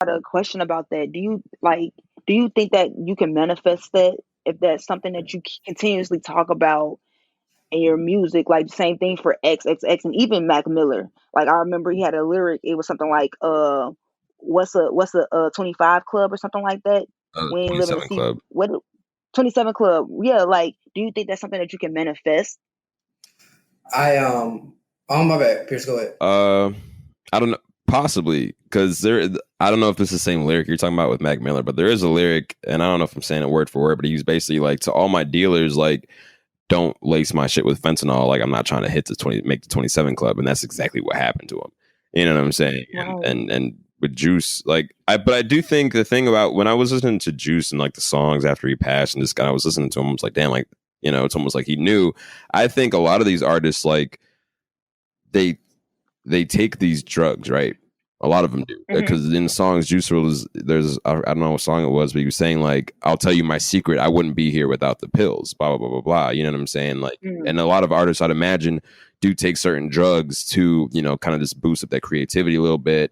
Got a question about that. Do you think that you can manifest that if that's something that you continuously talk about in your music? Like the same thing for X X X and even Mac Miller. Like I remember he had a lyric. It was something like what's a 25 club or something like that. We ain't living to 27 see Club. what 27 club. Yeah, like do you think that's something that you can manifest? Oh my bad, Pierce, go ahead. I don't know, possibly because there. I don't know if this is the same lyric you're talking about with Mac Miller, but there is a lyric, and I don't know if I'm saying it word for word, but he's basically like, to all my dealers, like, don't lace my shit with fentanyl. Like, I'm not trying to make the 27 club, and that's exactly what happened to him. You know what I'm saying? Right. And with Juice, like, but I do think the thing about when I was listening to Juice and like the songs after he passed, and this guy I was listening to him, I was like, damn, like, it's almost like he knew. I think a lot of these artists, like, they they take these drugs, right? A lot of them do, Mm-hmm. because in songs, Juice was there's I don't know what song it was, but he was saying like, "I'll tell you my secret. I wouldn't be here without the pills." Blah blah blah blah blah. You know what I'm saying? Like, Mm-hmm. and a lot of artists, I'd imagine, do take certain drugs to kind of just boost up that creativity a little bit,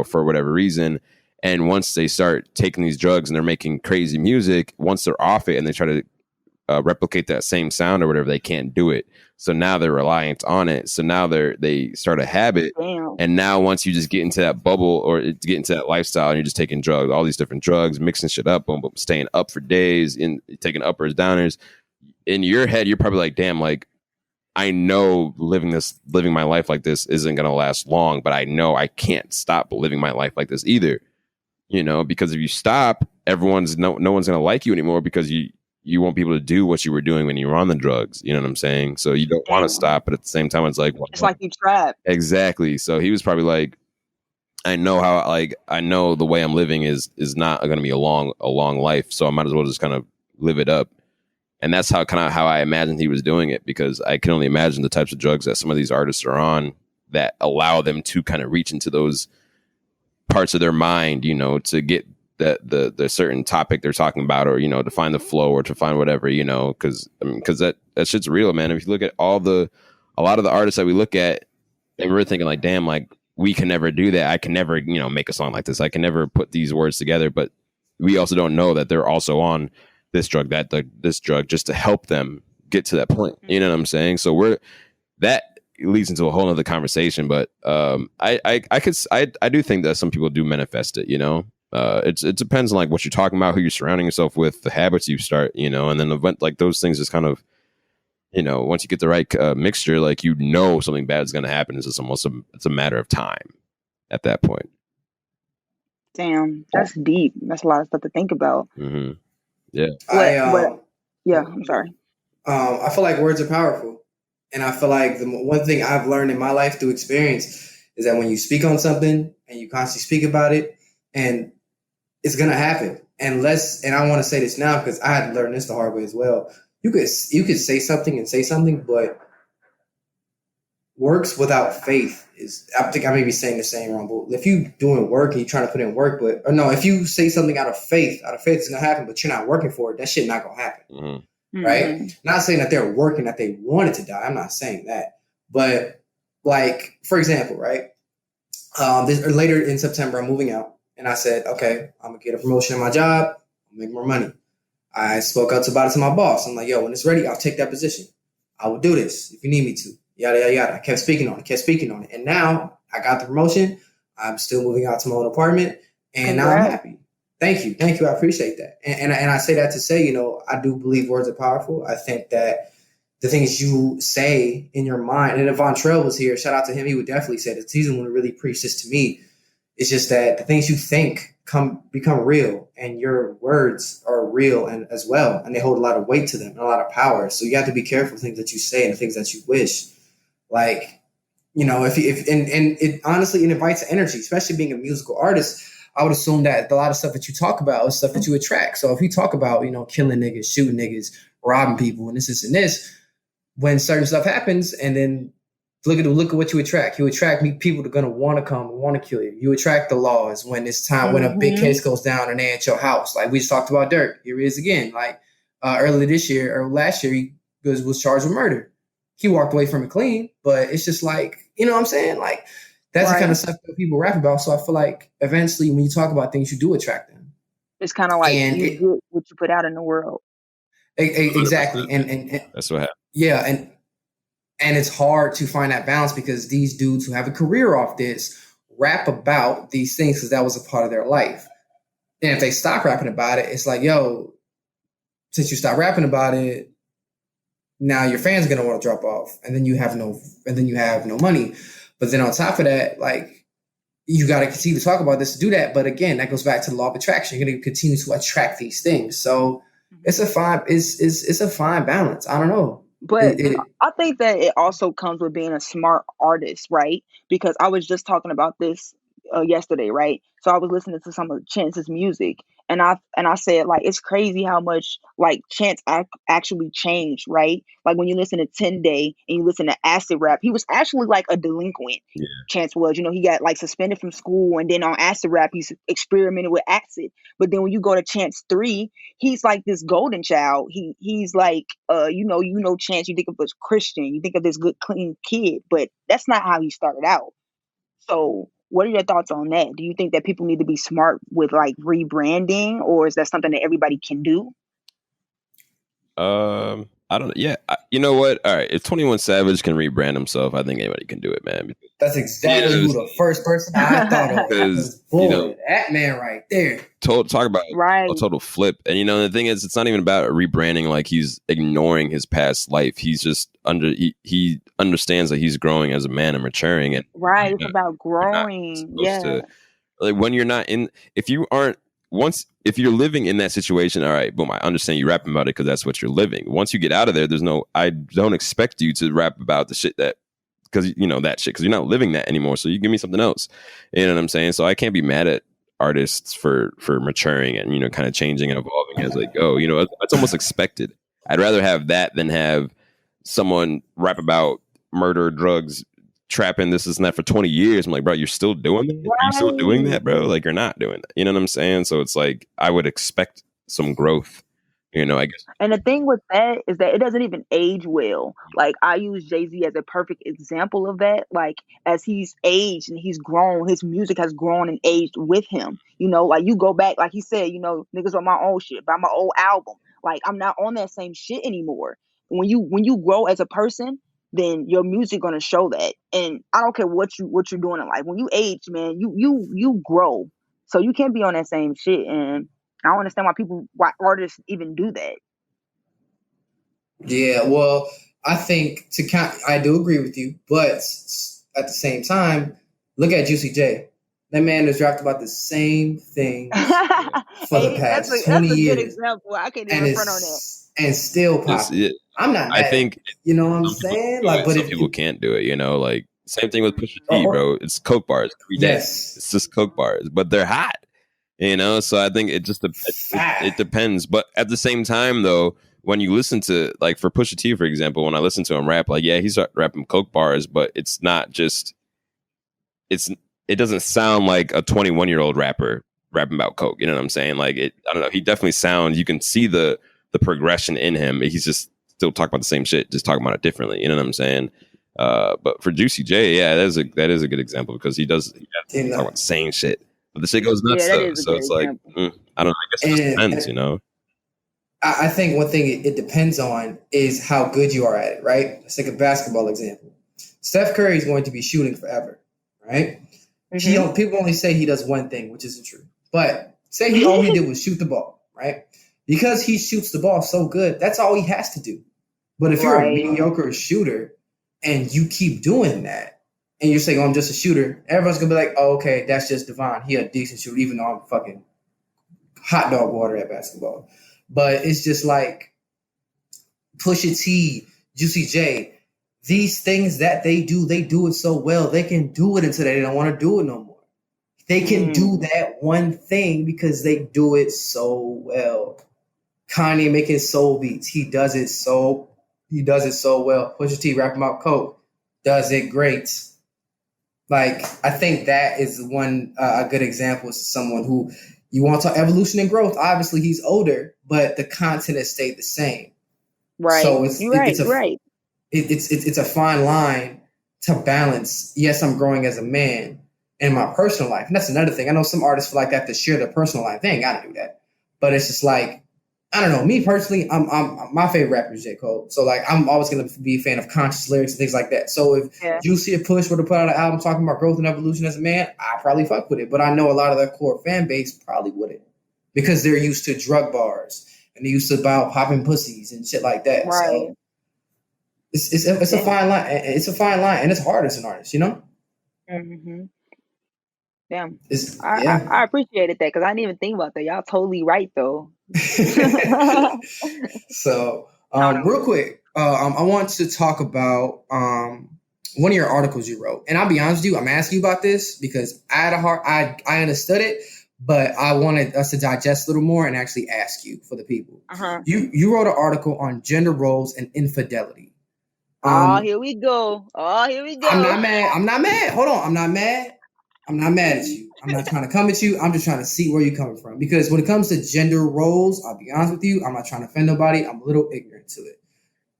for whatever reason. And once they start taking these drugs and they're making crazy music, once they're off it and they try to replicate that same sound or whatever, they can't do it. So now they're reliant on it. So now they start a habit. Damn. And now once you just get into that bubble or get into that lifestyle and you're just taking drugs, all these different drugs, mixing shit up, boom, boom, staying up for days, in taking uppers, downers, in your head, you're probably like, damn, like, I know living my life like this isn't going to last long, but I know I can't stop living my life like this either. Because if you stop, no one's going to like you anymore, because you won't be able to do what you were doing when you were on the drugs. You know what I'm saying? So you don't want to Damn. stop, but at the same time, it's like, well, It's like you trapped. exactly. So he was probably like, I know the way I'm living is not going to be a long life. So I might as well just kind of live it up. And that's how I imagined he was doing it, because I can only imagine the types of drugs that some of these artists are on that allow them to kind of reach into those parts of their mind, to get the certain topic they're talking about, or to find the flow, or to find whatever, because that shit's real, man. If you look at a lot of the artists that we look at, and we're thinking like, damn, like, we can never do that. I can never make a song like this. I can never put these words together. But we also don't know that they're also on this drug, this drug, just to help them get to that point. You know what I'm saying? So that leads into a whole other conversation. But I do think that some people do manifest it. It depends on like what you're talking about, who you're surrounding yourself with, the habits you start, and then event like those things just kind of, once you get the right mixture, like, something bad is going to happen. It's just almost it's a matter of time at that point. Damn, that's deep. That's a lot of stuff to think about. Mm-hmm. Yeah. Yeah, I'm sorry. I feel like words are powerful, and I feel like the one thing I've learned in my life through experience is that when you speak on something and you constantly speak about it, and it's gonna happen. And I want to say this now because I had to learn this the hard way as well. You could say something, but works without faith I think I may be saying the same wrong, but if you doing work and you're trying to put in work, if you say something out of faith it's gonna happen, but you're not working for it, that shit not gonna happen. Mm-hmm. Right? Mm-hmm. Not saying that they're working, that they wanted to die. I'm not saying that. But like, for example, right? Later in September, I'm moving out. And I said, okay, I'm going to get a promotion in my job. I'll make more money. I spoke out about it to my boss. I'm like, yo, when it's ready, I'll take that position. I will do this if you need me to. Yada, yada, yada. I kept speaking on it. And now I got the promotion. I'm still moving out to my own apartment. And now I'm happy. Thank you. I appreciate that. And I say that to say, I do believe words are powerful. I think that the things you say in your mind, and if Vontrell was here, shout out to him, he would definitely say this. He's the one who really preached this to me. It's just that the things you think become real, and your words are real and as well, and they hold a lot of weight to them and a lot of power. So you have to be careful with things that you say and the things that you wish. Like, if it honestly, it invites energy, especially being a musical artist. I would assume that a lot of stuff that you talk about is stuff that you attract. So if you talk about, killing niggas, shooting niggas, robbing people, and this and this, when certain stuff happens, and then look at what you attract. You attract people that are gonna want to come, want to kill you. You attract the laws when it's time, when a big case goes down and they're at your house. Like we just talked about Dirk. Here he is again. Like earlier this year or last year, he was charged with murder. He walked away from it clean, but it's just like, you know what I'm saying? Like That's the kind Right. of stuff that people rap about. So I feel like eventually when you talk about things, you do attract them. It's kind of like And you get what you put out in the world. exactly. 100%. And That's what happened. yeah, and it's hard to find that balance because these dudes who have a career off this rap about these things because that was a part of their life. And if they stop rapping about it, it's like, yo, since you stop rapping about it, now your fans are gonna want to drop off, and then you have no money. But then on top of that, like you got to continue to talk about this to do that. But again, that goes back to the law of attraction. You're going to continue to attract these things. So it's a fine balance. I don't know. But I think that it also comes with being a smart artist, right? Because I was just talking about this yesterday, right? So I was listening to some of Chance's music, and I said like it's crazy how much like Chance actually changed, right? Like when you listen to 10 Day and you listen to Acid Rap, he was actually like a delinquent. Yeah. Chance was, he got like suspended from school, and then on Acid Rap he's experimented with acid. But then when you go to Chance 3, he's like this golden child. He's like Chance, you think of as Christian, you think of this good clean kid, but that's not how he started out. So what are your thoughts on that? Do you think that people need to be smart with like rebranding, or is that something that everybody can do? I don't know. Yeah, you know what? All right, if 21 Savage can rebrand himself, I think anybody can do it, man. That's exactly who the first person I thought of. Because that man right there. Talk about right. a total flip. And the thing is, it's not even about rebranding. Like he's ignoring his past life. He's just he understands that he's growing as a man and maturing. And right, it's about growing. Yeah. Like when you're not in, if you're living in that situation, all right, boom, I understand you rapping about it because that's what you're living. Once you get out of there, I don't expect you to rap about the shit that, because that shit, because you're not living that anymore. So you give me something else. You know what I'm saying? So I can't be mad at artists for maturing and kind of changing and evolving as they go. It's almost expected. I'd rather have that than have someone rap about murder, drugs, trapping, this and that for 20 years. I'm like, bro, you're still doing that? Right. Are you still doing that, bro? Like, you're not doing that. You know what I'm saying? So it's like, I would expect some growth, I guess. And the thing with that is that it doesn't even age well. Like, I use Jay-Z as a perfect example of that. Like, as he's aged and he's grown, his music has grown and aged with him. Like you go back, like he said, niggas on my old shit, buy my old album. Like, I'm not on that same shit anymore. When you grow as a person, then your music gonna show that. And I don't care what you're doing in life. When you age, man, you grow. So you can't be on that same shit. And I don't understand why artists even do that. Yeah, well, I think I do agree with you, but at the same time, look at Juicy J. That man has rapped about the same thing for the past 20 years. That's a good example. I can't even front on that. And still popular. I'm not mad. I think what I'm saying. Like, but some people can't do it. Like same thing with Pusha T, bro. It's Coke bars every day. Yes, it's just Coke bars, but they're hot. So I think it just it depends. But at the same time, though, when you listen to, like, for Pusha T, for example, when I listen to him rap, like, yeah, he's rapping Coke bars, but it's not just it doesn't sound like a 21-year-old rapper rapping about Coke. You know what I'm saying? Like, I don't know. He definitely sounds. You can see the progression in him. He's just still talking about the same shit, just talking about it differently. You know what I'm saying? But for Juicy J, yeah, that is a good example because he talk about the same shit, but the shit goes nuts though. So it's like, I don't know. I guess it just depends, I think one thing it depends on is how good you are at it, right? Let's take a basketball example. Steph Curry is going to be shooting forever, right? Mm-hmm. People only say he does one thing, which isn't true. But say all he did was shoot the ball, right? Because he shoots the ball so good, that's all he has to do. But if you're a mediocre shooter and you keep doing that, and you're saying, I'm just a shooter, everyone's going to be like, oh, okay, that's just Devonn. He a decent shooter, even though I'm fucking hot dog water at basketball. But it's just like Pusha T, Juicy J, these things that they do it so well. They can do it until they don't want to do it no more. They can do that one thing because they do it so well. Kanye making soul beats. He does it so well. Pusha T rapping about Coke does it great. Like, I think that is one a good example of someone who you want to talk evolution and growth. Obviously, he's older, but the content has stayed the same. Right. So it's a fine line to balance, yes, I'm growing as a man in my personal life. And that's another thing. I know some artists feel like they have to share their personal life. They ain't got to do that. But it's just like, I don't know. Me personally, I'm my favorite rapper is J. Cole. So like, I'm always gonna be a fan of conscious lyrics and things like that. So if Juicy or Push were to put out an album talking about growth and evolution as a man, I probably fuck with it. But I know a lot of their core fan base probably wouldn't, because they're used to drug bars and they're used to about popping pussies and shit like that. Right. So it's a fine line. It's a fine line, and it's hard as an artist, you know. Mm-hmm. Damn. Yeah. I appreciated that, because I didn't even think about that. Y'all totally right though. So real quick, I want to talk about one of your articles you wrote, and I'll be honest with you, I'm asking you about this because I understood it, but I wanted us to digest a little more and actually ask you for the people. You wrote an article on gender roles and infidelity. Here we go. I'm not mad. Hold on. I'm not mad at you. I'm not trying to come at you. I'm just trying to see where you're coming from. Because when it comes to gender roles, I'll be honest with you, I'm not trying to offend nobody. I'm a little ignorant to it.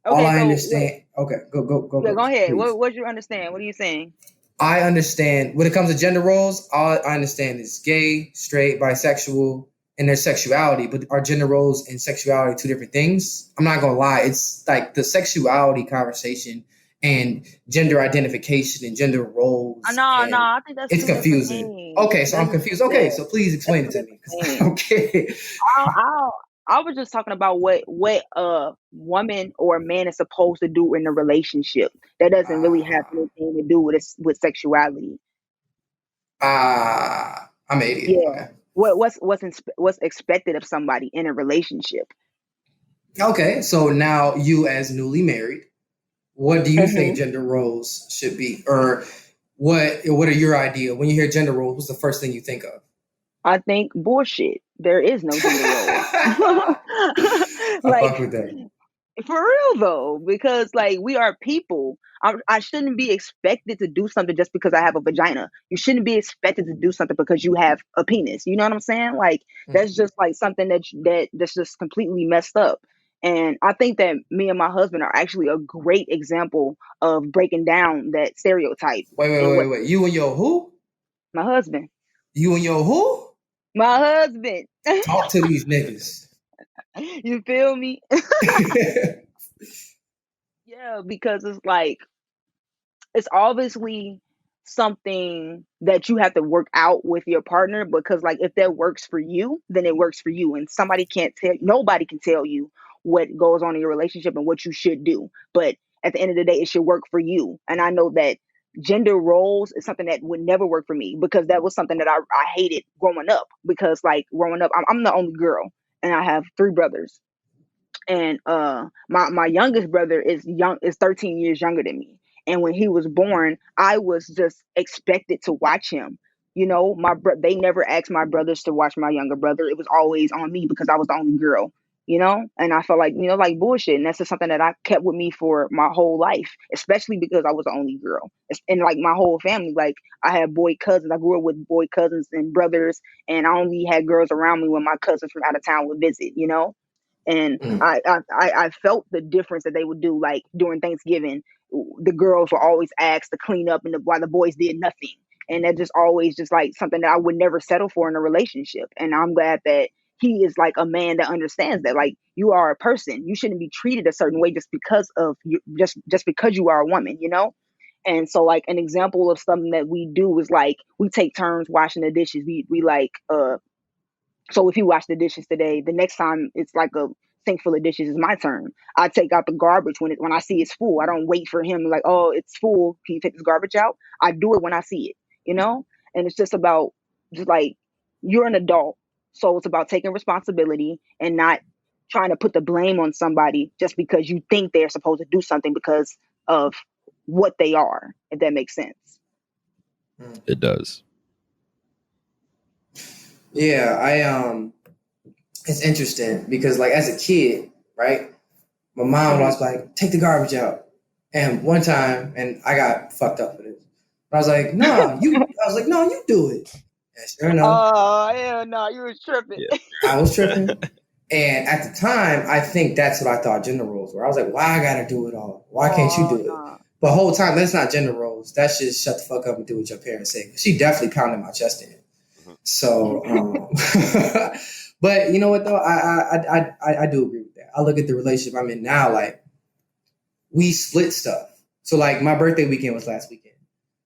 Okay, all I understand. Okay, go. Yeah, go ahead. What do you understand? What are you saying? I understand when it comes to gender roles, all I understand is gay, straight, bisexual, and their sexuality. But are gender roles and sexuality two different things? I'm not gonna lie. It's like the sexuality conversation and gender identification and gender roles. No, I think that's confusing. Okay, so I'm confused. Okay, so please explain it to me. Okay. I was just talking about what a woman or a man is supposed to do in a relationship. That doesn't really have anything to do with sexuality. I'm an idiot. Yeah. Okay. What's expected of somebody in a relationship? Okay, so now you, as newly married, what do you think gender roles should be, or what are your idea when you hear gender roles? What's the first thing you think of? I think bullshit. There is no gender role. I fuck with that. For real though, because like we are people. I shouldn't be expected to do something just because I have a vagina. You shouldn't be expected to do something because you have a penis. You know what I'm saying? Like that's just like something that's just completely messed up. And I think that me and my husband are actually a great example of breaking down that stereotype. Wait. You and your who? My husband. You and your who? My husband. Talk to these niggas. You feel me? Yeah, because it's like, it's obviously something that you have to work out with your partner, because like if that works for you, then it works for you. And nobody can tell you what goes on in your relationship and what you should do. But at the end of the day, it should work for you. And I know that gender roles is something that would never work for me, because that was something that I hated growing up. Because like growing up, I'm the only girl and I have 3 brothers. And my youngest brother is 13 years younger than me. And when he was born, I was just expected to watch him. You know, they never asked my brothers to watch my younger brother. It was always on me because I was the only girl, you know? And I felt like, like bullshit. And that's just something that I kept with me for my whole life, especially because I was the only girl. And like my whole family, like I had boy cousins. I grew up with boy cousins and brothers, and I only had girls around me when my cousins from out of town would visit, you know? And I felt the difference that they would do. Like during Thanksgiving, the girls were always asked to clean up, while the boys did nothing. And that just always just like something that I would never settle for in a relationship. And I'm glad that he is like a man that understands that, like, you are a person. You shouldn't be treated a certain way just because of you, just because you are a woman, you know? And so like an example of something that we do is like we take turns washing the dishes. We like so if you wash the dishes today, the next time it's like a sink full of dishes is my turn. I take out the garbage when I see it's full. I don't wait for him like, oh, it's full, can you take this garbage out? I do it when I see it, you know? And it's just about just like, you're an adult. So it's about taking responsibility and not trying to put the blame on somebody just because you think they're supposed to do something because of what they are, if that makes sense. It does. Yeah, it's interesting because like as a kid, right, my mom was like, take the garbage out. And one time, and I got fucked up for this, but I was like, no, you do it. And sure enough, oh yeah, no, you was tripping. Yeah. I was tripping. And at the time, I think that's what I thought gender roles were. I was like, why I gotta do it all? Why can't you do it? But the whole time, that's not gender roles. That's just shut the fuck up and do what your parents say. She definitely pounded my chest in. So, but you know what though, I do agree with that. I look at the relationship I'm in now, like we split stuff. So like my birthday weekend was last weekend.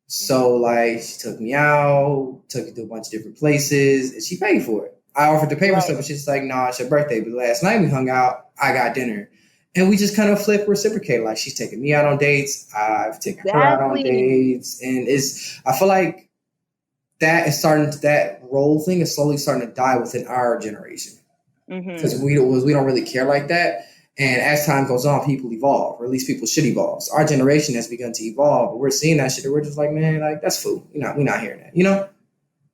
So like she took me out, took me to a bunch of different places, and she paid for it. I offered to pay for stuff, but she's like, "No, it's your birthday." But last night we hung out. I got dinner, and we just kind of flip reciprocate. Like she's taking me out on dates, I've taken her out on dates, and I feel like that role thing is slowly starting to die within our generation because we don't really care like that. And as time goes on, people evolve, or at least people should evolve. So our generation has begun to evolve, but we're seeing that shit, and we're just like, man, like that's food. We're not hearing that, you know?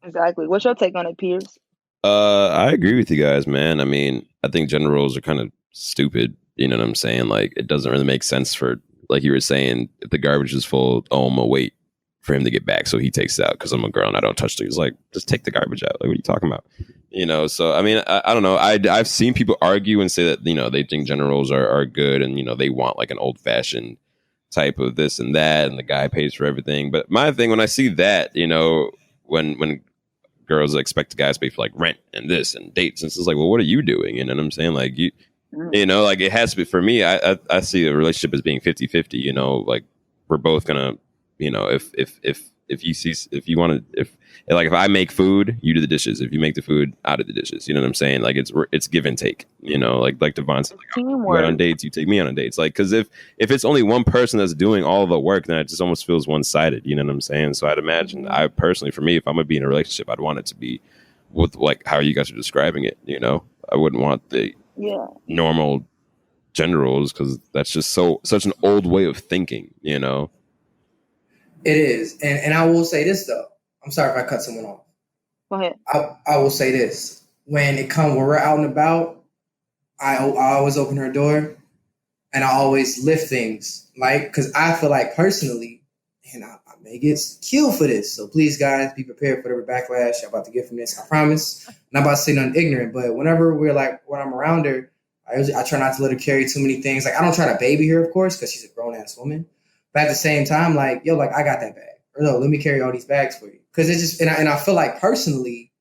Exactly. What's your take on it, Piers? I agree with you guys, man. I mean, I think gender roles are kind of stupid. You know what I'm saying? Like, it doesn't really make sense for, like you were saying, if the garbage is full, I'm gonna wait for him to get back, so he takes it out because I'm a girl and I don't touch things. Like, just take the garbage out. Like, what are you talking about? So I mean, I don't know. I've seen people argue and say that they think gender roles are good, and they want like an old fashioned type of this and that, and the guy pays for everything. But my thing, when I see that, when girls expect the guys to pay for like rent and this and dates, and it's like, well, what are you doing? You know what I'm saying? Like like it has to be, for me, I see a relationship as being 50-50, like we're both gonna, if I make food, you do the dishes. If you make the food, I do the dishes. You know what I'm saying? Like it's give and take, like Devonn said, like, you go out on dates, you take me on dates. Like, cause if it's only one person that's doing all the work, then it just almost feels one-sided. You know what I'm saying? So I'd imagine, I personally, for me, if I'm gonna be in a relationship, I'd want it to be with like how you guys are describing it. I wouldn't want the normal gender roles, because that's just such an old way of thinking. It is. And I will say this though. I'm sorry if I cut someone off. Go ahead. I will say this. When we're out and about, I always open her door, and I always lift things. Like, because I feel like personally, and I may get killed for this. So please, guys, be prepared for whatever backlash I'm about to get from this. I promise. I'm not about to say nothing ignorant, but when I'm around her, I try not to let her carry too many things. Like, I don't try to baby her, of course, because she's a grown ass woman. But at the same time, like, yo, like, I got that bag. Or no, let me carry all these bags for you. Because it's just, and I feel like personally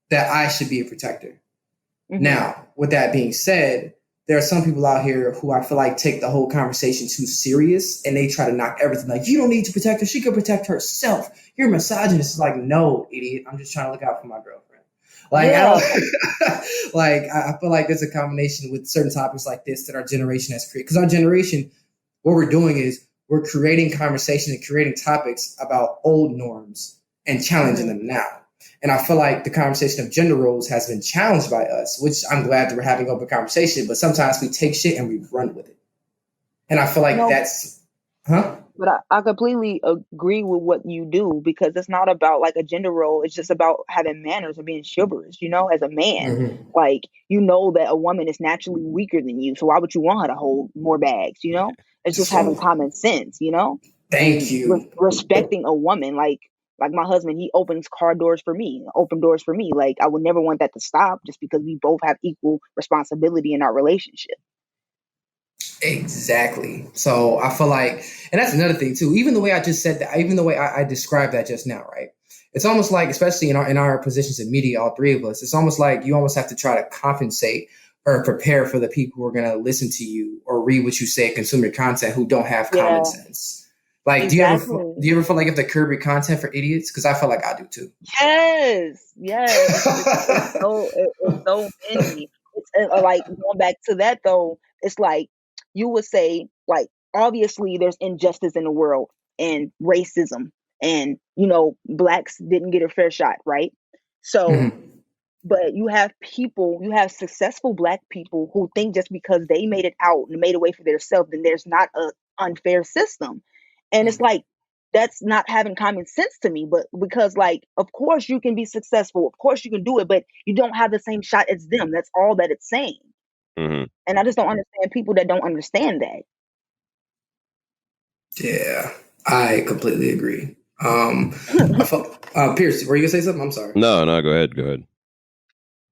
that I should be a protector. Now, with that being said, there are some people out here who I feel like take the whole conversation too serious, and they try to knock everything. Like, you don't need to protect her. She can protect herself. You're a misogynist. It's like, no, idiot. I'm just trying to look out for my girlfriend. Like, I feel like there's a combination with certain topics like this that our generation has created. Because our generation, what we're doing is we're creating conversation and creating topics about old norms and challenging them now. And I feel like the conversation of gender roles has been challenged by us, which I'm glad that we're having open conversation, but sometimes we take shit and we run with it. And I feel like But I completely agree with what you do, because it's not about like a gender role. It's just about having manners and being chivalrous, as a man. Like, that a woman is naturally weaker than you. So why would you want her to hold more bags, It's just having common sense, Thank you. Respecting a woman. Like my husband, he opens car doors for me, open doors for me. Like, I would never want that to stop just because we both have equal responsibility in our relationship. Exactly. So I feel like, and that's another thing too, even the way I just said that, even the way I described that just now, right? It's almost like, especially in our positions in media, all three of us, it's almost like you almost have to try to compensate or prepare for the people who are going to listen to you or read what you say, consume your content, who don't have common sense. Like, exactly. do you ever feel like you have to curb your content for idiots? Because I feel like I do too. Yes. It's so many. It's like, going back to that though, it's like you would say, like, obviously there's injustice in the world and racism, and blacks didn't get a fair shot, right? So but you have successful black people who think just because they made it out and made a way for themselves, then there's not an unfair system. And it's like, that's not having common sense to me. But because, like, of course you can be successful, of course you can do it, but you don't have the same shot as them. That's all that it's saying. And I just don't understand people that don't understand that. Yeah, I completely agree. Pierce, were you gonna say something? I'm sorry. No, go ahead.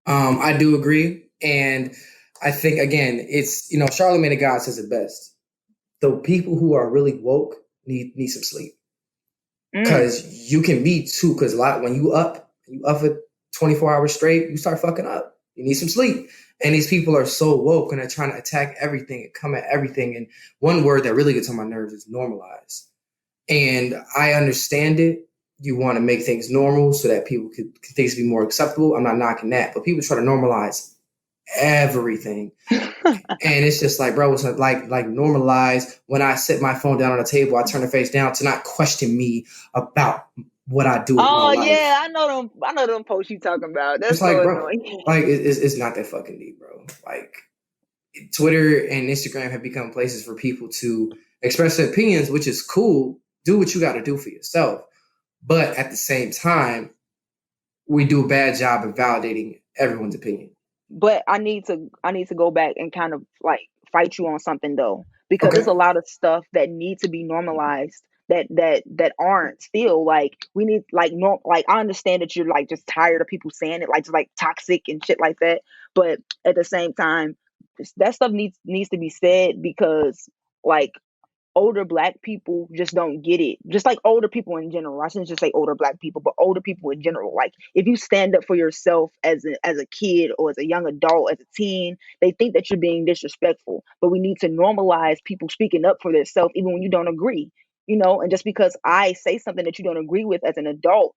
I do agree. And I think, again, it's, Charlamagne the God says it best. the people who are really woke need some sleep. Because you can be too, because a lot when you up for 24 hours straight, you start fucking up. You need some sleep. And these people are so woke and they're trying to attack everything and come at everything. And one word that really gets on my nerves is normalize. And I understand it. You want to make things normal so that people could things be more acceptable. I'm not knocking that, but people try to normalize everything. And it's just like, bro, it's like normalize when I sit my phone down on the table, I turn the face down to not question me about what I do with my life. Yeah, I know them posts you talking about. That's it's like, so bro, annoying. like it's not that fucking deep, bro. Like Twitter and Instagram have become places for people to express their opinions, which is cool. Do what you got to do for yourself. But at the same time, we do a bad job of validating everyone's opinion. But I need to go back and kind of like fight you on something though, because there's a lot of stuff that needs to be normalized that aren't still. Like we need like I understand that you're like just tired of people saying it, like just like toxic and shit like that. But at the same time, that stuff needs to be said, because like older Black people just don't get it. Just like older people in general. I shouldn't just say older Black people, but older people in general. Like if you stand up for yourself as a kid or as a young adult, as a teen, they think that you're being disrespectful. But we need to normalize people speaking up for themselves even when you don't agree. And just because I say something that you don't agree with as an adult,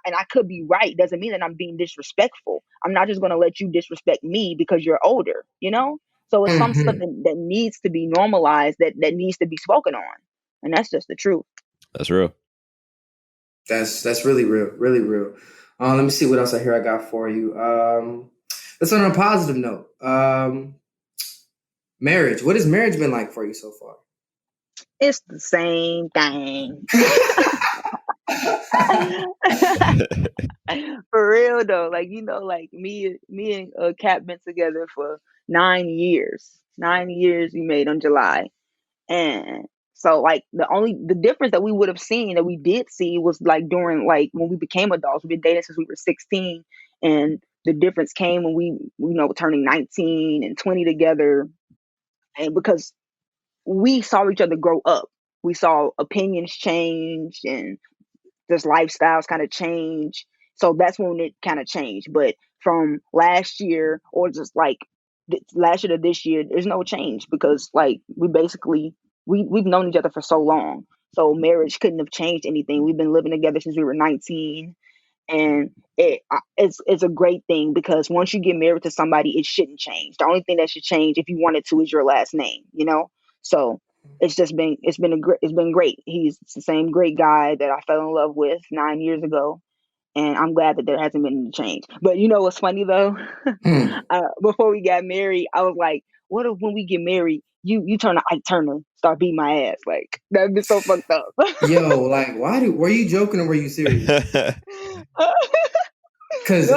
and I could be right, doesn't mean that I'm being disrespectful. I'm not just going to let you disrespect me because you're older, So it's some stuff that needs to be normalized, that needs to be spoken on. And that's just the truth. That's real. That's really real, really real. Let me see what else I got for you. Let's on a positive note. Marriage. What has marriage been like for you so far? It's the same thing. For real though, like like me and Kat been together for 9 years. 9 years we made on July, and so like the difference that we did see was like during like when we became adults. We've been dating since we were 16, and the difference came when we turning 19 and 20 together, and because we saw each other grow up, we saw opinions change and just lifestyles kind of change. So that's when it kind of changed. But from last year, or just like last year to this year, there's no change, because like we've known each other for so long. So marriage couldn't have changed anything. We've been living together since we were 19. And it's a great thing, because once you get married to somebody, it shouldn't change. The only thing that should change, if you wanted to, is your last name, So it's been great. He's the same great guy that I fell in love with 9 years ago, and I'm glad that there hasn't been any change. But you know what's funny though? Before we got married, I was like, what if when we get married, you turn to Ike Turner, start beating my ass? Like that'd be so fucked up. Yo, like were you joking or were you serious? Because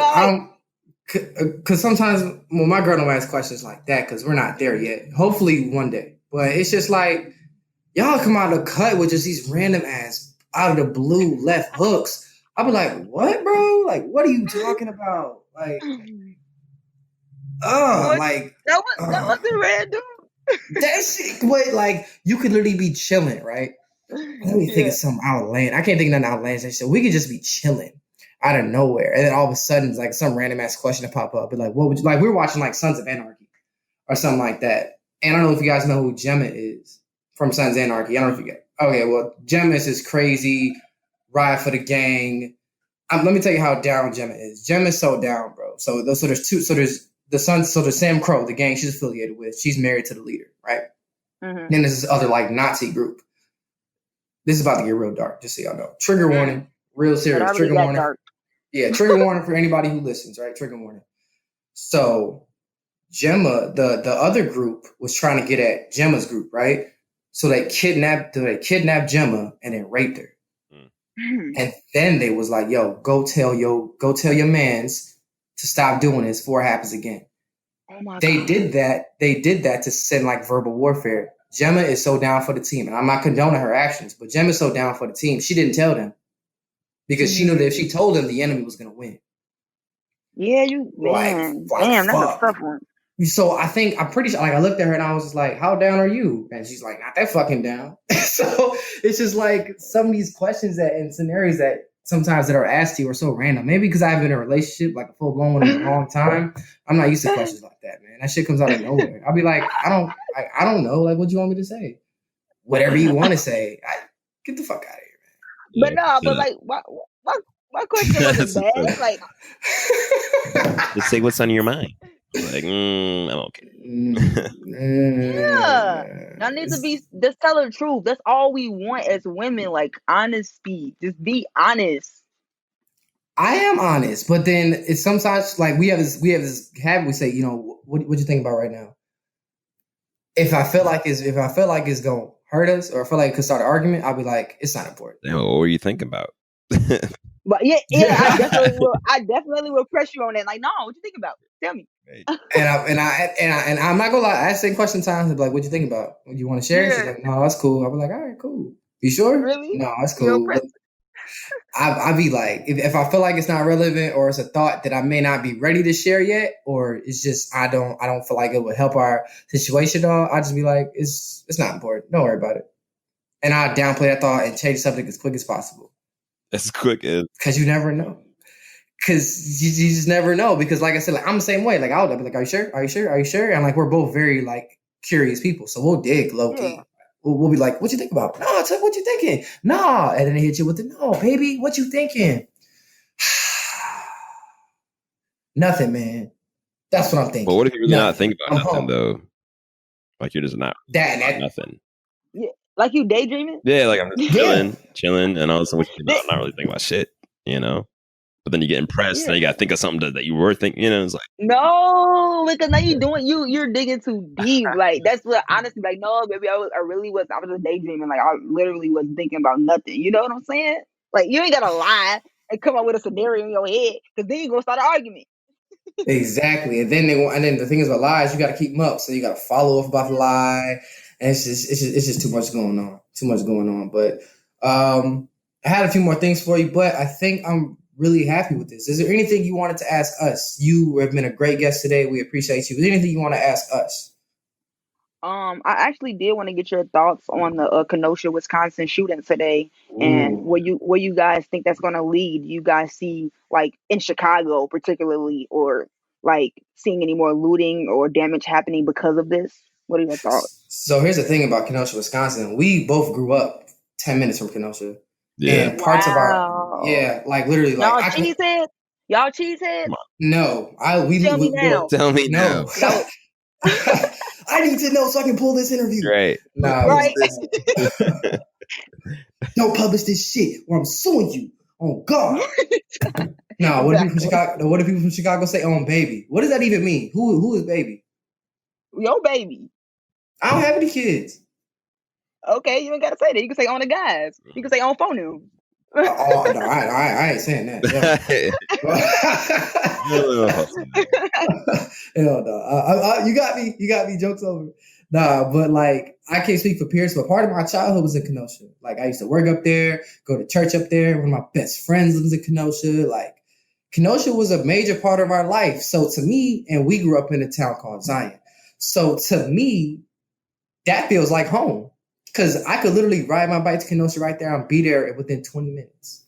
because sometimes my girl don't ask questions like that because we're not there yet. Hopefully one day. But it's just like y'all come out of the cut with just these random ass out of the blue left hooks. I'll be like, what, bro? Like, what are you talking about? Like, that wasn't random. That shit, but like you could literally be chilling, right? Let me think of something outlandish. I can't think of nothing outlandish. So we could just be chilling out of nowhere, and then all of a sudden, like some random ass question to pop up. Be like, what would you like? We're watching like Sons of Anarchy or something like that. And I don't know if you guys know who Gemma is from Sons of Anarchy. I don't know if you get. Okay, well, Gemma is this crazy ride for the gang. Let me tell you how down Gemma is. Gemma is so down, bro. So there's two. So there's the Sons. So there's Sam Crow, the gang she's affiliated with. She's married to the leader, right? Mm-hmm. Then there's this other like Nazi group. This is about to get real dark, just so y'all know. Trigger warning, real serious. Trigger warning. Dark. Yeah, trigger warning for anybody who listens, right? Trigger warning. So Gemma, the other group was trying to get at Gemma's group, right? So they kidnapped Gemma and then raped her. And then they was like, yo, go tell your mans to stop doing this before it happens again. Oh my God. They did that to send like verbal warfare. Gemma is so down for the team. And I'm not condoning her actions, but Gemma's so down for the team. She didn't tell them because she knew that if she told them, the enemy was going to win. Yeah, damn, that's a tough one. So I'm pretty sure, like, I looked at her and I was just like, how down are you? And she's like, not that fucking down. So it's just like some of these questions that and scenarios that sometimes that are asked to you are so random. Maybe because I haven't been in a relationship, like a full blown one, in a long time. I'm not used to questions like that, man. That shit comes out of nowhere. I'll be like, I don't know. Like, what do you want me to say? Whatever you want to say. Get the fuck out of here, But no, but like, my question wasn't bad. Like, just say what's on your mind. Like, I'm okay. yeah, y'all need to just tell the truth. That's all we want as women. Like, honesty. Just be honest. I am honest, but then it's sometimes like we have this habit. We say, you know, what you think about right now? If I feel like it's gonna hurt us, or I feel like it could start an argument, I'll be like, it's not important. What were you thinking about? But yeah, I definitely will press you on that. Like, no, what you think about? Tell me. And I'm not gonna lie. I ask the same question times. I'm like, what you think about? What you want to share? Yeah. She's like, no, that's cool. I'll be like, all right, cool. You sure? Really? No, that's cool. I be like, if I feel like it's not relevant, or it's a thought that I may not be ready to share yet, or it's just I don't feel like it would help our situation at all, I just be like, it's not important. Don't worry about it. And I downplay that thought and change the subject as quick as possible. As quick as, because you never know. Because you just never know. Because like I said, like I'm the same way. Like I'll be like, are you sure? Are you sure? Are you sure? And like we're both very like curious people, so we'll dig low key. Yeah. We'll be like, what you think about? No, what you thinking? No. And then they hit you with the, no, baby, what you thinking? Nothing, man. That's what I'm thinking. But what if you really not think about nothing, though? Like you're just not that nothing. Yeah. Like you daydreaming? Yeah, like I'm just chilling, and all of a sudden what you think about, I'm not really thinking about shit, you know? But then you get impressed, and you got to think of something that you were thinking, you know? It's like, no, because now you're digging too deep. Like, that's what, honestly, like, no, baby, I was just daydreaming. Like, I literally wasn't thinking about nothing. You know what I'm saying? Like, you ain't got to lie and come up with a scenario in your head, because then you're going to start an argument. Exactly. And then the thing is about lies, you got to keep them up. So you got to follow up about the lie. And it's just too much going on. But I had a few more things for you, but I think I'm really happy with this. Is there anything you wanted to ask us? You have been a great guest today. We appreciate you. Is there anything you want to ask us? I actually did want to get your thoughts on the Kenosha, Wisconsin shooting today. Ooh. And where you guys think that's going to lead. You guys see, like, in Chicago particularly, or like seeing any more looting or damage happening because of this? What are your thoughts? So here's the thing about Kenosha, Wisconsin. We both grew up 10 minutes from Kenosha. Yeah. And parts of our, like literally, like, y'all cheesehead? No, Tell me now. Tell me now. I need to know so I can pull this interview. Right. Nah, right. Don't publish this shit or I'm suing you. Oh God. No, what do people from Chicago? What do people from Chicago say? On baby. What does that even mean? Who is baby? Your baby. I don't have any kids. Okay, you ain't gotta say that. You can say on the guys. You can say on phone them. No, I ain't saying that. No. You got me. Jokes over. Nah, but like I can't speak for Pierce, but part of my childhood was in Kenosha. Like I used to work up there, go to church up there. One of my best friends lives in Kenosha. Like Kenosha was a major part of our life. So to me, and we grew up in a town called Zion. So to me, that feels like home. Because I could literally ride my bike to Kenosha right there and be there within 20 minutes.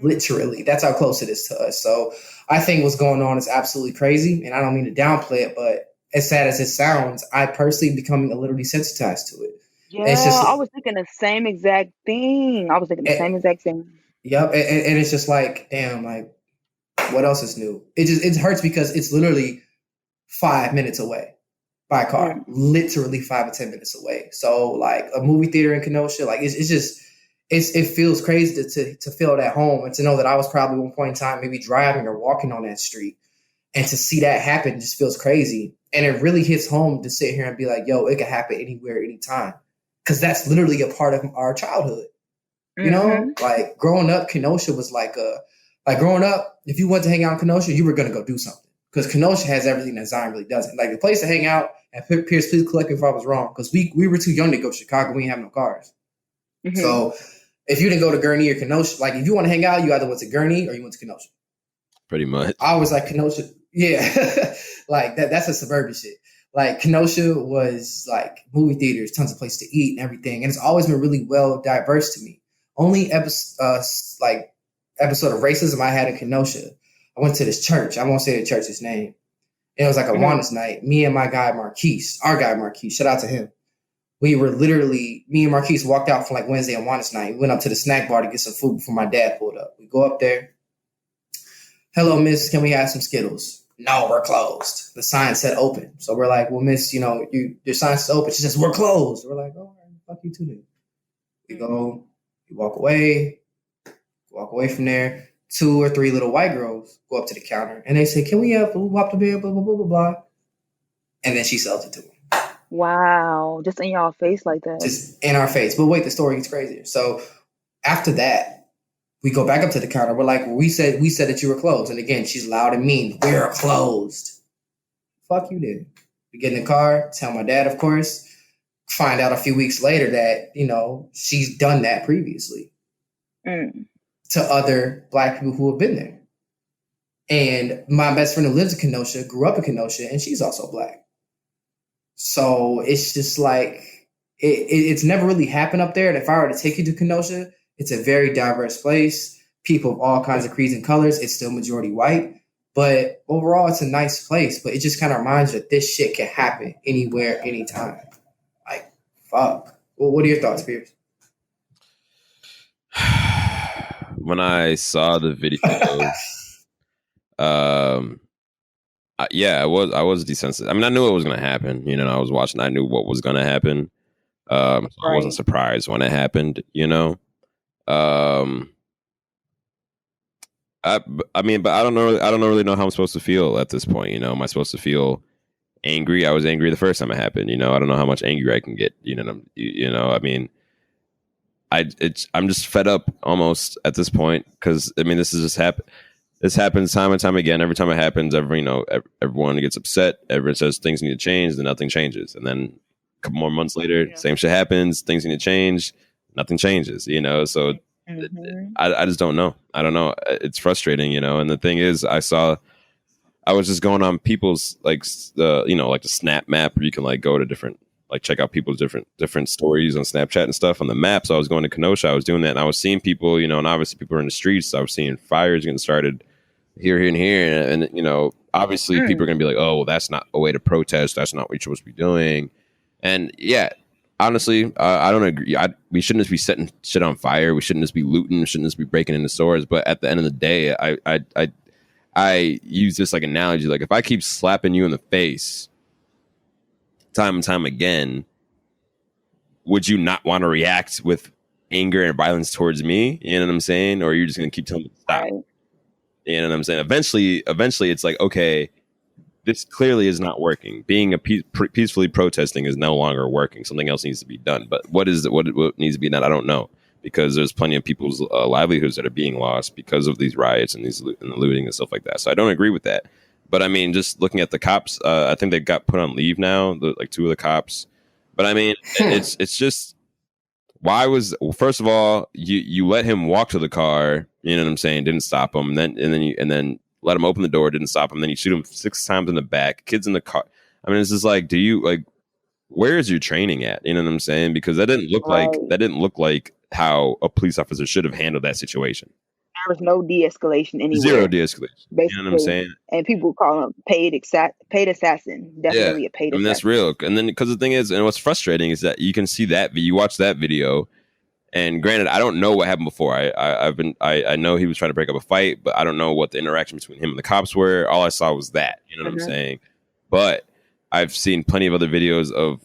Literally. That's how close it is to us. So I think what's going on is absolutely crazy. And I don't mean to downplay it, but as sad as it sounds, I personally becoming a little desensitized to it. Yeah, I was thinking the same exact thing. Yep. And it's just like, damn, like, what else is new? It hurts because it's literally 5 minutes away. By car, literally 5 or 10 minutes away. So like a movie theater in Kenosha, like it feels crazy to feel at home and to know that I was probably at one point in time maybe driving or walking on that street, and to see that happen just feels crazy. And it really hits home to sit here and be like, yo, it could happen anywhere, anytime, because that's literally a part of our childhood. You know, like growing up, Kenosha was like growing up. If you went to hang out in Kenosha, you were gonna go do something. Because Kenosha has everything that Zion really doesn't. Like the place to hang out, and Pierce, please correct me if I was wrong, because we were too young to go to Chicago. We didn't have no cars. Mm-hmm. So if you didn't go to Gurnee or Kenosha, like if you want to hang out, you either went to Gurnee or you went to Kenosha. Pretty much. I was like Kenosha. Yeah, like that's a suburban shit. Like Kenosha was like movie theaters, tons of places to eat and everything, and it's always been really well diverse to me. Only episode of racism I had in Kenosha. I went to this church. I won't say the church's name. It was like a Awanas night. Me and my guy Marquise, our guy Marquise, shout out to him. We were literally, me and Marquise walked out from like Wednesday and Awanas night. We went up to the snack bar to get some food before my dad pulled up. We go up there. Hello, miss, can we have some Skittles? No, we're closed. The sign said open. So we're like, well, miss, your sign says open. She says, we're closed. We're like, oh, fuck you too then. We go, we walk away from there. 2 or 3 little white girls go up to the counter and they say, can we have blue wop the beer, blah, blah, blah, blah, blah. And then she sells it to them. Wow. Just in y'all face like that. Just in our face. But wait, the story gets crazier. So after that, we go back up to the counter. We're like, we said that you were closed. And again, she's loud and mean. We're closed. Fuck you then. We get in the car, tell my dad, of course. Find out a few weeks later that, she's done that previously to other Black people who have been there. And my best friend who lives in Kenosha grew up in Kenosha, and she's also Black. So it's just like, it's never really happened up there. And if I were to take you to Kenosha, it's a very diverse place. People of all kinds of creeds and colors. It's still majority white. But overall, it's a nice place. But it just kind of reminds you that this shit can happen anywhere, anytime. Like, fuck. Well, what are your thoughts, Pierce? When I saw the video, I was desensitized. I mean, I knew it was going to happen. I was watching. I knew what was going to happen. So I wasn't surprised when it happened. But I don't know. I don't really know how I'm supposed to feel at this point. Am I supposed to feel angry? I was angry the first time it happened. I don't know how much angry I can get. I'm just fed up almost at this point because this is just happen. This happens time and time again. Every time it happens, everyone gets upset. Everyone says things need to change, then nothing changes. And then a couple more months later, same shit happens. Things need to change, nothing changes. So I just don't know. I don't know. It's frustrating, And the thing is, I was just going on people's like the Snap map where you can like go to different. Like check out people's different stories on Snapchat and stuff on the map. So I was going to Kenosha. I was doing that, and I was seeing people, and obviously people are in the streets. So I was seeing fires getting started here, and here, and obviously people are going to be like, "Oh, well, that's not a way to protest. That's not what you're supposed to be doing." And yeah, honestly, I don't agree. We shouldn't just be setting shit on fire. We shouldn't just be looting. We shouldn't just be breaking into stores. But at the end of the day, I use this like analogy. Like if I keep slapping you in the face time and time again, would you not want to react with anger and violence towards me? You know what I'm saying? Or you're just going to keep telling me to stop? Right. You know what I'm saying? Eventually it's like, okay, this clearly is not working. Being a peacefully protesting is no longer working. Something else needs to be done. But what needs to be done? I don't know, because there's plenty of people's livelihoods that are being lost because of these riots and the looting and stuff like that. So I don't agree with that. But just looking at the cops, I think they got put on leave now, like 2 of the cops. But it's just, first of all, you let him walk to the car, you know what I'm saying, didn't stop him, and then let him open the door, didn't stop him, then you shoot him 6 times in the back, kids in the car. It's just like, where is your training at? You know what I'm saying? Because that didn't look like how a police officer should have handled that situation. There was no de-escalation anywhere. Zero de-escalation. Basically, you know what I'm saying? And people call him paid assassin. Definitely a paid assassin. That's real. And then because the thing is, and what's frustrating is that you can see that you watch that video, and granted, I don't know what happened before. I know he was trying to break up a fight, but I don't know what the interaction between him and the cops were. All I saw was that. You know what I'm saying? But I've seen plenty of other videos of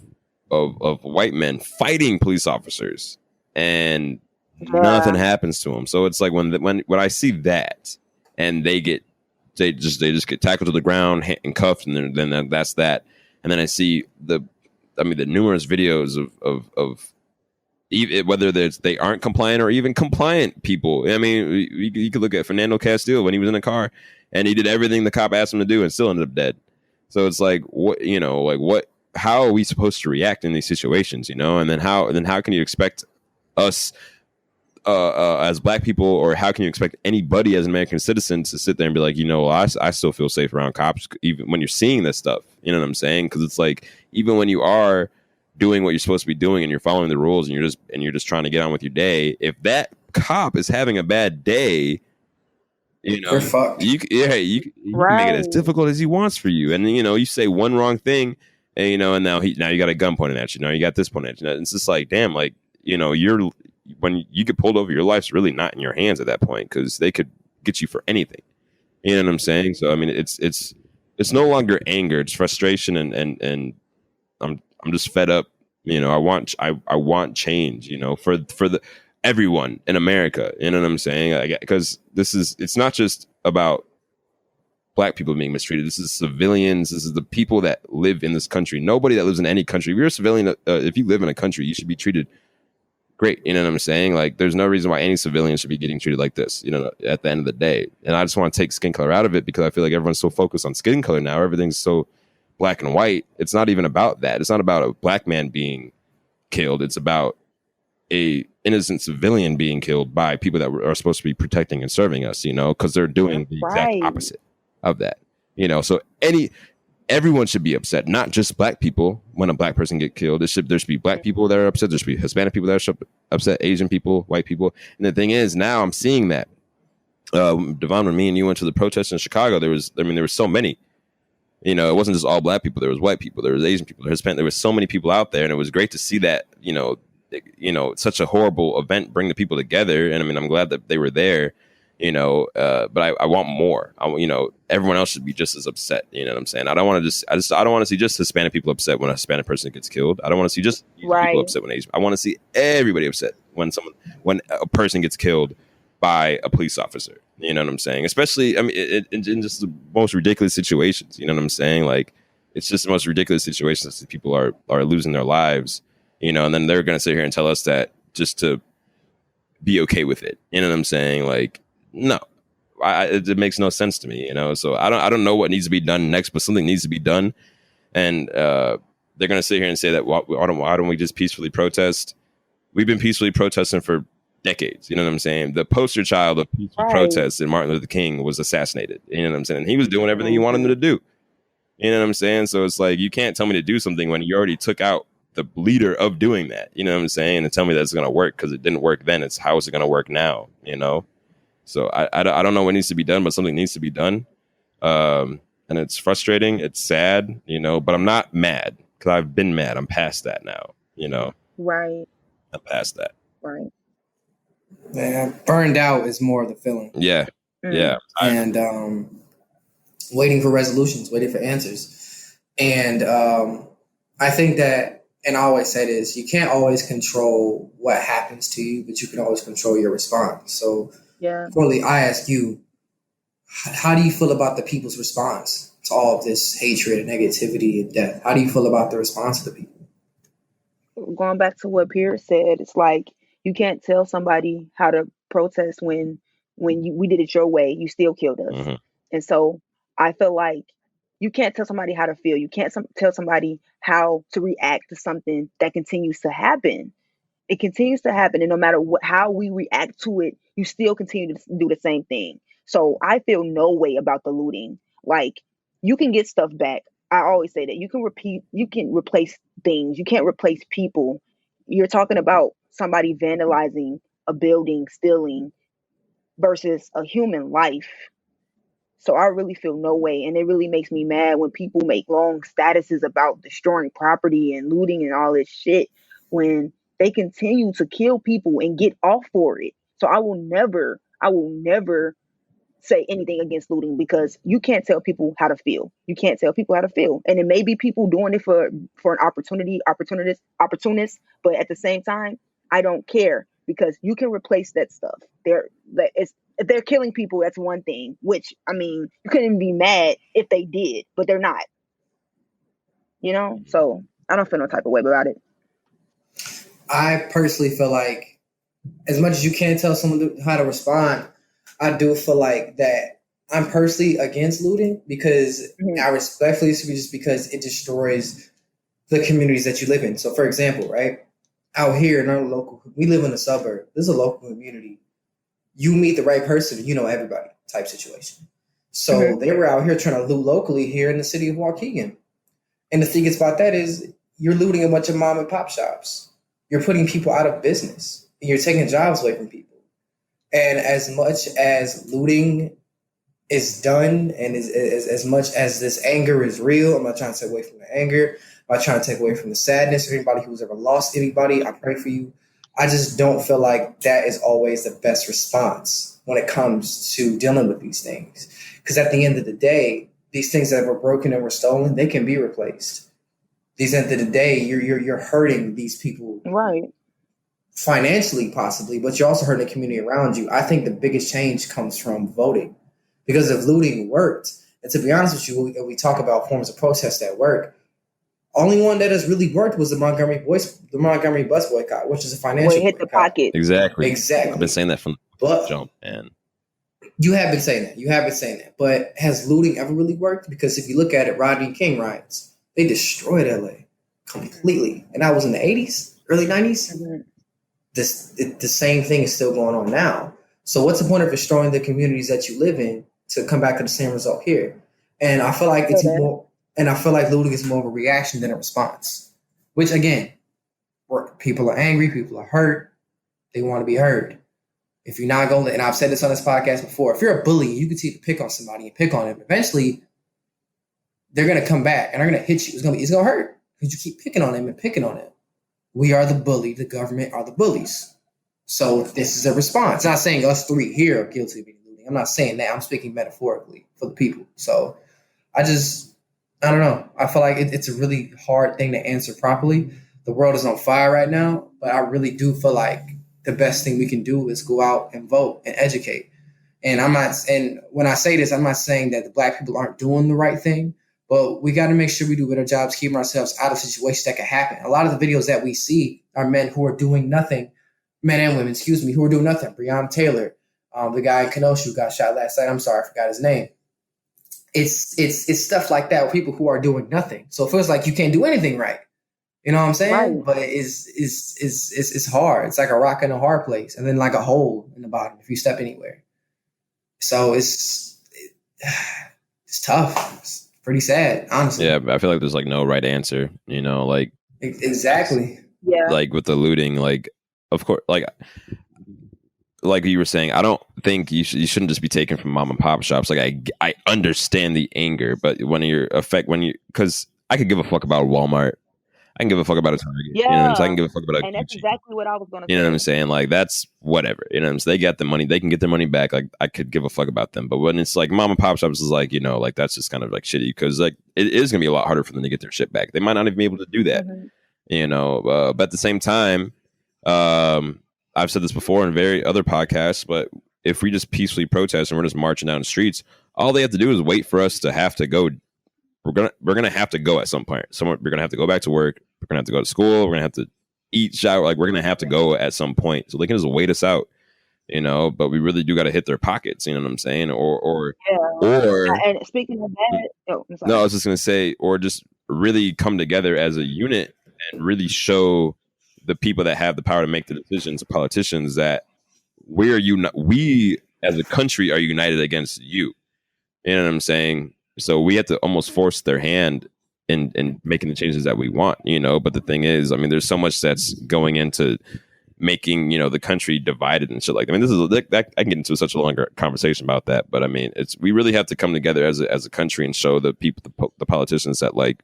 white men fighting police officers, and nothing happens to them. So it's like when I see that, and they just get tackled to the ground and cuffed, and then that's that. And then I see the numerous videos of whether they aren't compliant or even compliant people. You could look at Fernando Castillo when he was in a car and he did everything the cop asked him to do and still ended up dead. So it's like, how are we supposed to react in these situations? And then how can you expect us, as black people, or how can you expect anybody as an American citizen to sit there and be like, I still feel safe around cops, even when you're seeing this stuff. You know what I'm saying? Because it's like, even when you are doing what you're supposed to be doing and you're following the rules and you're just trying to get on with your day, if that cop is having a bad day, you're fucked. You can make it as difficult as he wants for you, and you say one wrong thing, and and now you got a gun pointed at you. Now you got this pointed at you. And it's just like, damn, like when you get pulled over, your life's really not in your hands at that point, because they could get you for anything. You know what I'm saying? So I mean, it's no longer anger; it's frustration, and I'm just fed up. I want change. For the everyone in America. You know what I'm saying? Because it's not just about black people being mistreated. This is civilians. This is the people that live in this country. Nobody that lives in any country. If you're a civilian, if you live in a country, you should be treated great. You know what I'm saying? Like, there's no reason why any civilian should be getting treated like this, at the end of the day. And I just want to take skin color out of it, because I feel like everyone's so focused on skin color now. Everything's so black and white. It's not even about that. It's not about a black man being killed. It's about a innocent civilian being killed by people that are supposed to be protecting and serving us, because they're doing the exact opposite of that. So everyone should be upset, not just black people. When a black person get killed, there should be black people that are upset. There should be Hispanic people that are upset, Asian people, white people. And the thing is, now I'm seeing that. Devonn, when me and you went to the protest in Chicago, there was so many. It wasn't just all black people. There was white people. There was Asian people. There was Hispanic. There was so many people out there, and it was great to see that. Such a horrible event bring the people together, and I mean, I'm glad that they were there. But I want more. Everyone else should be just as upset. You know what I'm saying? I don't want to see just Hispanic people upset when a Hispanic person gets killed. I don't want to see just people upset when Asian. I want to see everybody upset when a person gets killed by a police officer. You know what I'm saying? Especially, I mean, in just the most ridiculous situations. You know what I'm saying? Like, it's just the most ridiculous situations that people are losing their lives. And then they're going to sit here and tell us that just to be okay with it. You know what I'm saying? Like, no, it makes no sense to me, So I don't know what needs to be done next, but something needs to be done. And they're going to sit here and say that, why don't we just peacefully protest? We've been peacefully protesting for decades. You know what I'm saying? The poster child of peaceful protests in Martin Luther King was assassinated. You know what I'm saying? And he was doing everything he wanted them to do. You know what I'm saying? So it's like, you can't tell me to do something when you already took out the leader of doing that. You know what I'm saying? And tell me that it's going to work, because it didn't work then. It's how is it going to work now? So I don't know what needs to be done, but something needs to be done. And it's frustrating. It's sad, but I'm not mad, because I've been mad. I'm past that now, Right. I'm past that. Right. Yeah, burned out is more the feeling. Yeah. Yeah. And waiting for resolutions, waiting for answers. And I think that, and I always say this, you can't always control what happens to you, but you can always control your response. So, Corli, I ask you, how do you feel about the people's response to all of this hatred and negativity and death? How do you feel about the response of the people? Going back to what Pierce said, it's like, you can't tell somebody how to protest when we did it your way, you still killed us. Mm-hmm. And so I feel like you can't tell somebody how to feel. You can't tell somebody how to react to something that continues to happen. It continues to happen, and no matter how we react to it, you still continue to do the same thing. So I feel no way about the looting. Like, you can get stuff back. I always say that you can replace things. You can't replace people. You're talking about somebody vandalizing a building, stealing, versus a human life. So I really feel no way. And it really makes me mad when people make long statuses about destroying property and looting and all this shit, when they continue to kill people and get off for it. So I will never say anything against looting, because you can't tell people how to feel. You can't tell people how to feel. And it may be people doing it for an opportunist, but at the same time, I don't care, because you can replace that stuff. If they're killing people, that's one thing, which, I mean, you couldn't be mad if they did, but they're not. So I don't feel no type of way about it. I personally feel like, as much as you can't tell someone how to respond, I do feel like that I'm personally against looting, because I respectfully disagree, just because it destroys the communities that you live in. So, for example, right, out here in our local, we live in a suburb. This is a local community. You meet the right person, you know everybody type situation. So they were out here trying to loot locally here in the city of Waukegan. And the thing is about that is you're looting a bunch of mom and pop shops. You're putting people out of business. And you're taking jobs away from people. And as much as looting is done and as much as this anger is real, I'm not trying to take away from the anger. I'm not trying to take away from the sadness of anybody who's ever lost anybody. I pray for you. I just don't feel like that is always the best response when it comes to dealing with these things. Because at the end of the day, these things that were broken and were stolen, they can be replaced. These end of the day, you're hurting these people, right? Financially, possibly, but you're also hurting the community around you. I think the biggest change comes from voting, because if looting worked, and to be honest with you, we talk about forms of protest that work. Only one that has really worked was the Montgomery bus boycott, which is a financial hit boycott. The pocket. Exactly. I've been saying that from the jump, and you have been saying that. But has looting ever really worked? Because if you look at it, Rodney King riots, they destroyed LA completely, and that was in the 80s, early 90s. The same thing is still going on now. So what's the point of destroying the communities that you live in to come back to the same result here? And I feel like it's more. And I feel like looting is more of a reaction than a response, which again, people are angry, people are hurt, they want to be heard. If you're not going to, and I've said this on this podcast before, if you're a bully, you continue to pick on somebody and pick on them, eventually they're going to come back and they're going to hit you. It's going to hurt because you keep picking on them and picking on them. We are the bully. The government are the bullies. So this is a response. I'm not saying us three here are guilty of looting. I'm not saying that. I'm speaking metaphorically for the people. So I don't know. I feel like it's a really hard thing to answer properly. The world is on fire right now, but I really do feel like the best thing we can do is go out and vote and educate. And when I say this, I'm not saying that the black people aren't doing the right thing, but we got to make sure we do better jobs keeping ourselves out of situations that can happen. A lot of the videos that we see are men who are doing nothing, men and women, who are doing nothing. Breonna Taylor, the guy in Kenosha who got shot last night. I'm sorry, I forgot his name. It's stuff like that with people who are doing nothing. So it feels like you can't do anything right. You know what I'm saying? Right. But it's hard. It's like a rock in a hard place, and then like a hole in the bottom if you step anywhere. So it's tough. It's pretty sad, honestly. Yeah, I feel like there's like no right answer. You know, like exactly. Yeah. Like with the looting, like of course, like you were saying, I don't think you shouldn't just be taken from mom and pop shops. Like I understand the anger, but because I could give a fuck about Walmart, I can give a fuck about a Target. Yeah, you know what I'm saying? I can give a fuck about and that's exactly what I was gonna say. You know what I'm saying? Like that's whatever. You know what I'm saying? They got the money, they can get their money back. Like I could give a fuck about them, but when it's like mom and pop shops is like, you know, like that's just kind of like shitty because like it is gonna be a lot harder for them to get their shit back. They might not even be able to do that. You know, but at the same time, I've said this before in other podcasts, but if we just peacefully protest and we're just marching down the streets, all they have to do is wait for us to have to go. We're gonna have to go at some point. We're gonna have to go back to work. We're gonna have to go to school. We're gonna have to eat, shower. Like we're gonna have to go at some point. So they can just wait us out, you know. But we really do got to hit their pockets. You know what I'm saying? Or and speaking of that, no, I was just gonna say, or just really come together as a unit and really show the people that have the power to make the decisions, the politicians, that we as a country are united against you. You know what I'm saying? So we have to almost force their hand in making the changes that we want, you know. But the thing is, I mean, there's so much that's going into making, you know, the country divided and shit. Like, I mean, this is I can get into such a longer conversation about that, but I mean, we really have to come together as a country and show the people, the politicians, that like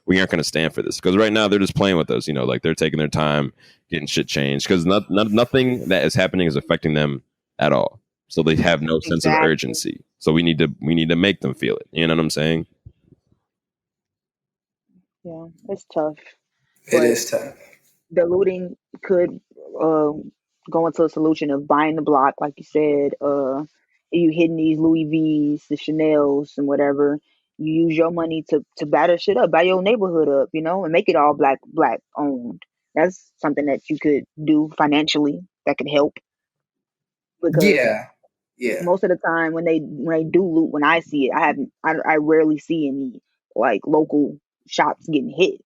we aren't going to stand for this, because right now they're just playing with us, you know, like they're taking their time getting shit changed because nothing that is happening is affecting them at all. So they have no sense of urgency. So we need to make them feel it. You know what I'm saying? Yeah, it's tough. It is tough. The looting could go into a solution of buying the block, like you said. You hitting these Louis V's, the Chanel's, and whatever. You use your money to batter shit up, buy your neighborhood up, you know, and make it all black owned. That's something that you could do financially that could help. Because yeah. Most of the time when they do loot, when I see it, I rarely see any like local shops getting hit.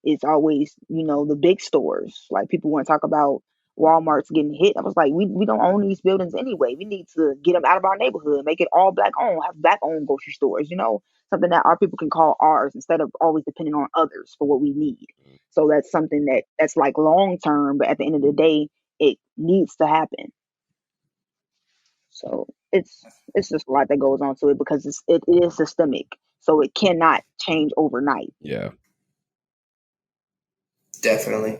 it's always, the big stores. Like people want to talk about Walmart's getting hit. I was like, we don't own these buildings anyway. We need to get them out of our neighborhood, make it all black owned, have black owned grocery stores, something that our people can call ours instead of always depending on others for what we need. So that's something that's like long term, but at the end of the day, it needs to happen. So it's just a lot that goes on to it because it is systemic. So it cannot change overnight. Yeah. Definitely.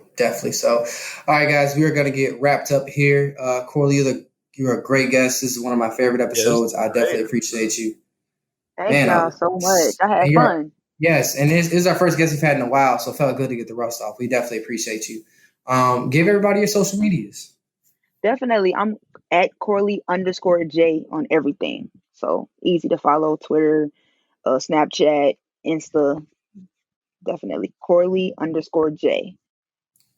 So, all right, guys, we are going to get wrapped up here. Corli, you're a great guest. This is one of my favorite episodes. I definitely appreciate you. Thank y'all so much. I had fun. Yes, and this is our first guest we've had in a while, so it felt good to get the rust off. We definitely appreciate you. Give everybody your social medias. Definitely. I'm at Corli_J on everything. So easy to follow: Twitter, Snapchat, Insta. Definitely Corli_J.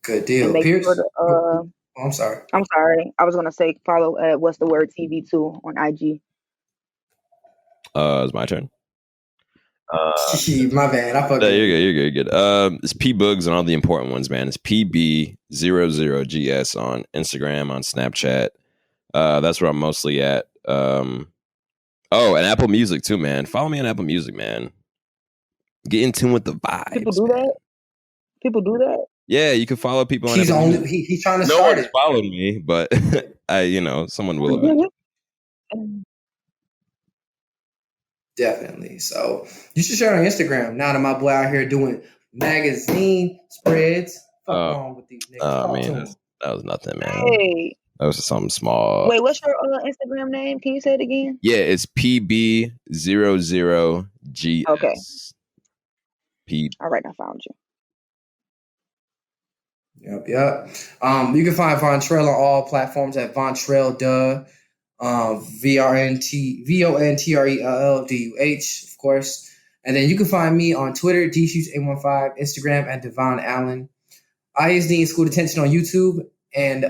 Good deal. And make sure to, I'm sorry. I was gonna say follow at What's the Word TV2 on IG. It's my turn. My bad. You're good. It's P Bugs on all the important ones, man. It's PB00GS on Instagram, on Snapchat. That's where I'm mostly at. And Apple Music too, man. Follow me on Apple Music, man. Get in tune with the vibes. People do that. Yeah, you can follow people on. He's trying to no start one's followed me, but someone will eventually. Definitely. So you should share on Instagram. Now that my boy out here doing magazine spreads. What's wrong with these niggas? That was nothing, man. Hey. That was just something small. Wait, what's your Instagram name? Can you say it again? Yeah, it's PB00GS. Okay. All right, I found you. Yep. You can find Vontrell on all platforms at Vontrell Duh. VONTRELLDUH, of course. And then you can find me on Twitter, DShoots815, Instagram at Devonn Allen, ISD and School Detention on YouTube, and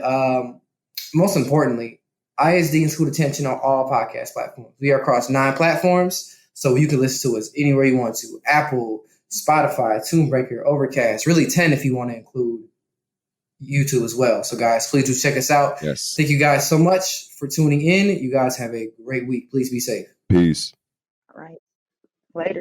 most importantly, ISD and School Detention on all podcast platforms. We are across 9 platforms, so you can listen to us anywhere you want to. Apple, Spotify, TuneBreaker, Overcast, really 10 if you want to include YouTube as well. So guys, please do check us out. Yes. Thank you guys so much for tuning in. You guys have a great week. Please be safe. Peace. All right. Later.